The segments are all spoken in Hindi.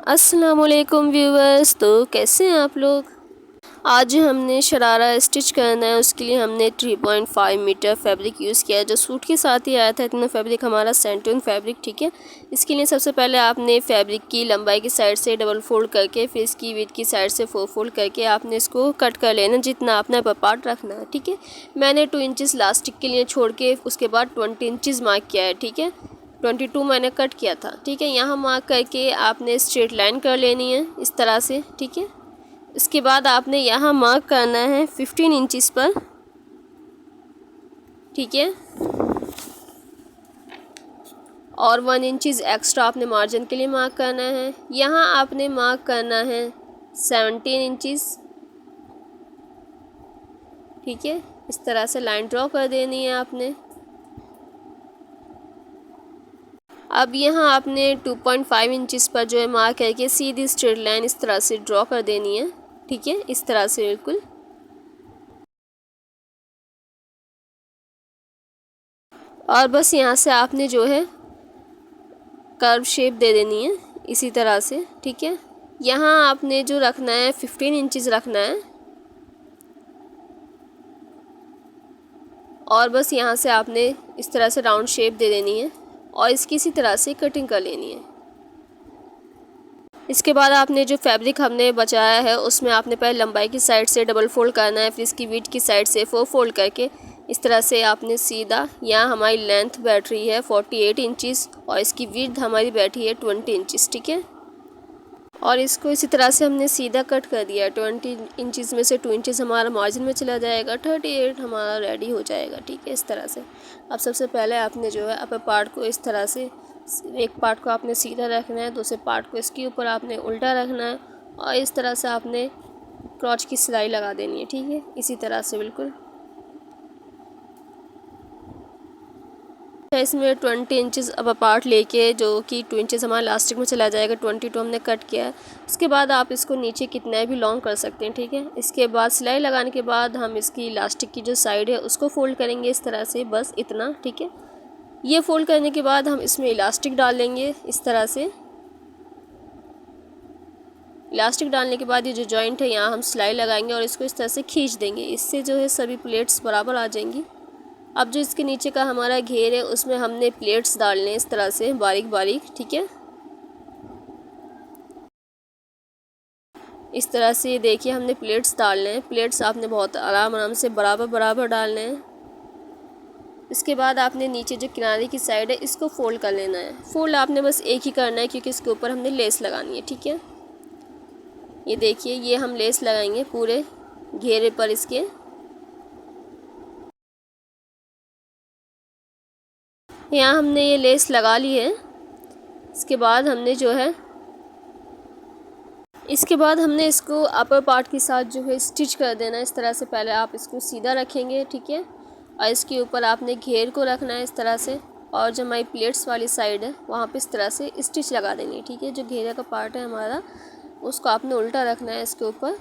अस्सलाम वालेकुम व्यूवर्स। तो कैसे हैं आप लोग। आज हमने शरारा स्टिच करना है, उसके लिए हमने 3.5 मीटर फैब्रिक यूज़ किया है, जो सूट के साथ ही आया था। इतना फैब्रिक हमारा सेंटून फैब्रिक, ठीक है। इसके लिए सबसे पहले आपने फैब्रिक की लंबाई की साइड से डबल फोल्ड करके, फिर इसकी विड्थ की साइड से 4 फोल्ड करके आपने इसको कट कर लेना, जितना आपने पर पार्ट रखना है, ठीक है। मैंने 2 इंचज़ लास्टिक के लिए छोड़ के उसके बाद 20 इंचज़ मार्क किया है, ठीक है। 22 मैंने कट किया था, ठीक है। यहाँ मार्क करके आपने स्ट्रेट लाइन कर लेनी है इस तरह से, ठीक है। इसके बाद आपने यहाँ मार्क करना है 15 इंचिस पर, ठीक है। और 1 इंचज़ एक्स्ट्रा आपने मार्जिन के लिए मार्क करना है। यहाँ आपने मार्क करना है 17 इंचिस, ठीक है। इस तरह से लाइन ड्रॉ कर देनी है आपने। अब यहाँ आपने 2.5 इंचिस पर जो है मार्क करके सीधी स्ट्रेट लाइन इस तरह से ड्रॉ कर देनी है, ठीक है। इस तरह से बिल्कुल। और बस यहाँ से आपने जो है कर्व शेप दे देनी है इसी तरह से, ठीक है। यहाँ आपने जो रखना है 15 इंचिस रखना है, और बस यहाँ से आपने इस तरह से राउंड शेप दे देनी है और इसकी इसी तरह से कटिंग कर लेनी है। इसके बाद आपने जो फैब्रिक हमने बचाया है उसमें आपने पहले लंबाई की साइड से डबल फोल्ड करना है, फिर इसकी विड्थ की साइड से 4 फोल्ड करके इस तरह से आपने सीधा, यहाँ हमारी लेंथ बैठ रही है 48 इंचिस और इसकी विड्थ हमारी बैठी है 20 इंचिस, ठीक है। और इसको इसी तरह से हमने सीधा कट कर दिया। 20 इंचिस में से 2 इंचिस हमारा मार्जिन में चला जाएगा, 38 हमारा रेडी हो जाएगा, ठीक है। इस तरह से अब सबसे पहले आपने जो है अपर पार्ट को इस तरह से, एक पार्ट को आपने सीधा रखना है, दूसरे पार्ट को इसके ऊपर आपने उल्टा रखना है और इस तरह से आपने क्रॉच की सिलाई लगा देनी है, ठीक है। इसी तरह से बिल्कुल। इसमें 20 इंचज़ अब पार्ट लेके, जो कि 2 इंचज़ हमारा लास्टिक में चला जाएगा, 22 हमने कट किया है। उसके बाद आप इसको नीचे कितना भी लॉन्ग कर सकते हैं, ठीक है। इसके बाद सिलाई लगाने के बाद हम इसकी लास्टिक की जो साइड है उसको फोल्ड करेंगे इस तरह से, बस इतना, ठीक है। ये फोल्ड करने के बाद हम इसमें इलास्टिक डाल लेंगे इस तरह से। इलास्टिक डालने के बाद ये जो जॉइंट है यहाँ हम सिलाई लगाएंगे और इसको इस तरह से खींच देंगे। इससे जो है सभी प्लेट्स बराबर आ जाएंगी। अब जो इसके नीचे का हमारा घेर है उसमें हमने प्लेट्स डालने इस तरह से बारीक बारीक, ठीक है। इस तरह से ये देखिए हमने प्लेट्स डालने हैं। प्लेट्स आपने बहुत आराम से बराबर बराबर डालने हैं। इसके बाद आपने नीचे जो किनारे की साइड है इसको फोल्ड कर लेना है। फोल्ड आपने बस एक ही करना है क्योंकि इसके ऊपर हमने लेस लगानी है, ठीक है। ये देखिए ये हम लेस लगाएंगे पूरे घेरे पर इसके। यहाँ हमने ये लेस लगा ली है। इसके बाद हमने इसको अपर पार्ट के साथ जो है स्टिच कर देना है इस तरह से। पहले आप इसको सीधा रखेंगे, ठीक है, और इसके ऊपर आपने घेर को रखना है इस तरह से, और जो हमारी प्लेट्स वाली साइड है वहाँ पे इस तरह से स्टिच लगा देंगे, ठीक है। जो घेरे का पार्ट है हमारा उसको आपने उल्टा रखना है, इसके ऊपर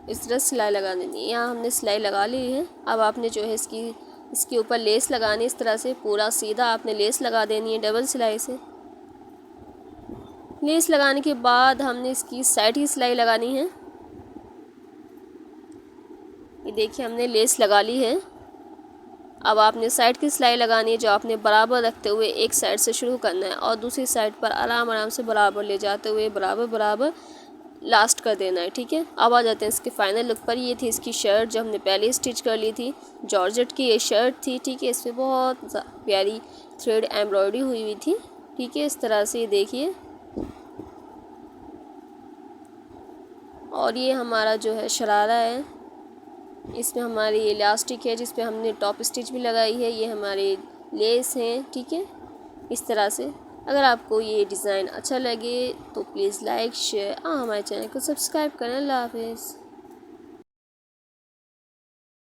इस तरह सिलाई लगा देनी है। यहाँ हमने सिलाई लगा ली है। अब आपने जो है इसके ऊपर लेस लगानी इस तरह से, पूरा सीधा आपने लेस लगा देनी है डबल सिलाई से। लेस लगाने के बाद हमने इसकी साइड की सिलाई लगानी है। ये देखिए हमने लेस लगा ली है। अब आपने साइड की सिलाई लगानी है, जो आपने बराबर रखते हुए एक साइड से शुरू करना है और दूसरी साइड पर आराम से बराबर ले जाते हुए बराबर लास्ट कर देना है, ठीक है। अब आ जाते हैं इसके फाइनल लुक पर। ये थी इसकी शर्ट जो हमने पहले स्टिच कर ली थी। जॉर्जेट की ये शर्ट थी, ठीक है। इस पर बहुत प्यारी थ्रेड एम्ब्रॉयडरी हुई थी, ठीक है। इस तरह से ये देखिए। और ये हमारा जो है शरारा है, इसमें हमारी इलास्टिक है जिस पे हमने टॉप स्टिच भी लगाई है। ये हमारे लेस हैं, ठीक है। इस तरह से अगर आपको ये डिज़ाइन अच्छा लगे तो प्लीज़ लाइक शेयर और हमारे चैनल को सब्सक्राइब करें। अल्लाह हाफिज़।